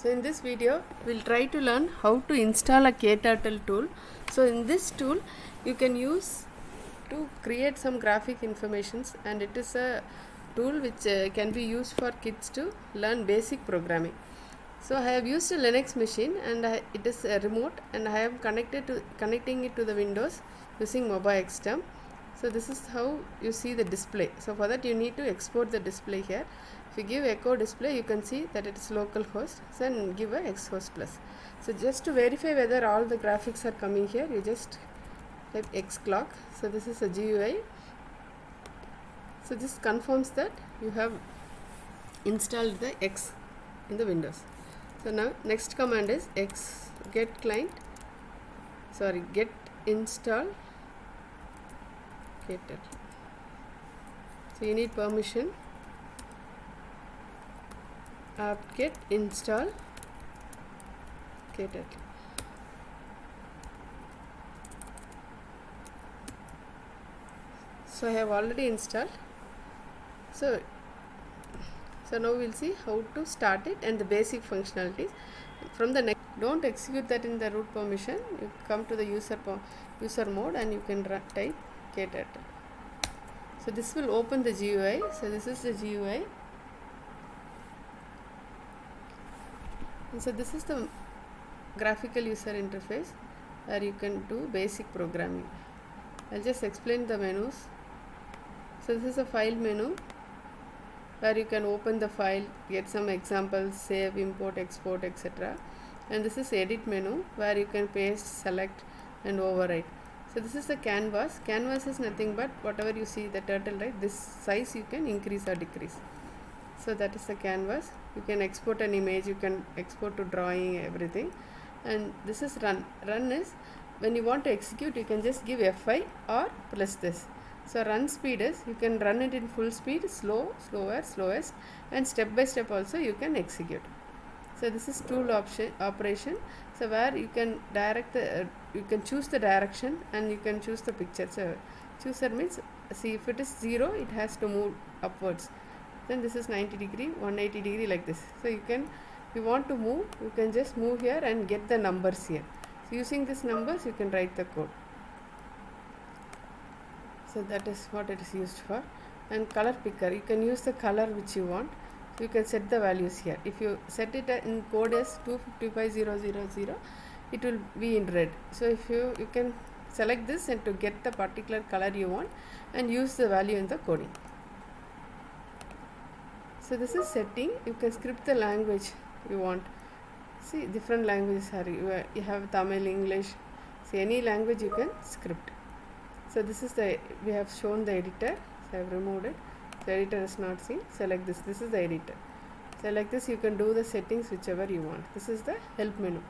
So in this video we'll try to learn how to install a Kturtle tool. So in this tool you can use to create some graphic informations, and it is a tool which can be used for kids to learn basic programming. So I have used a Linux machine, and it is a remote, and I am connecting it to the Windows using MobiXterm. So this is how you see the display. So for that you need to export the display here. If you give echo display, you can see that it is localhost. So and give a xhost plus. So just to verify whether all the graphics are coming here, you just type xclock. So this is a GUI. So this confirms that you have installed the X in the Windows. So now next command is get install Kturtle. So you need permission. Apt-get install Kturtle. So I have already installed. So now we'll see how to start it and the basic functionalities. From the next, don't execute that in the root permission. You come to the user mode and you can type Kturtle. So this will open the GUI. So this is the GUI. And so this is the graphical user interface where you can do basic programming. I'll just explain the menus. So this is a file menu where you can open the file, get some examples, save, import, export, etc. And this is edit menu where you can paste, select and overwrite. So this is the canvas. Canvas is nothing but whatever you see the turtle, right? This size you can increase or decrease. So that is the canvas. You can export an image, you can export to drawing, everything. And this is run. Run is when you want to execute, you can just give F5 or plus this. So run speed is you can run it in full speed, slow, slower, slowest, and step by step also you can execute. So this is tool operation. So where you can direct you can choose the direction and you can choose the picture. So chooser means, see, if it is 0, it has to move upwards. Then this is 90 degree, 180 degree, like this. So you can, if you want to move, you can just move here and get the numbers here. So using these numbers you can write the code. So that is what it is used for. And color picker, you can use the color which you want. So you can set the values here. If you set it in code as 255000, it will be in red. So if you can select this and to get the particular color you want and use the value in the coding. So this is setting. You can script the language you want. See, different languages are, you have Tamil, English. See, any language you can script. So this is we have shown the editor. So I have removed it. The editor is not seen. Select this. This is the editor. Select this. You can do the settings whichever you want. This is the help menu.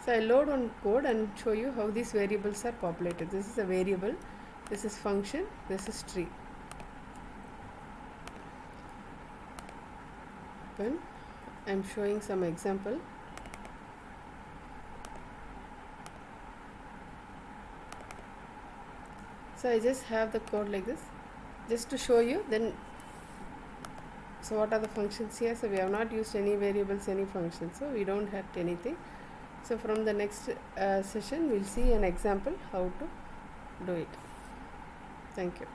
So I load on code and show you how these variables are populated. This is a variable. This is function. This is tree. Then I am showing some example. So I just have the code like this, just to show you. Then, so what are the functions here? So we have not used any variables, any functions, so we don't have anything. So from the next session we'll see an example how to do it. Thank you.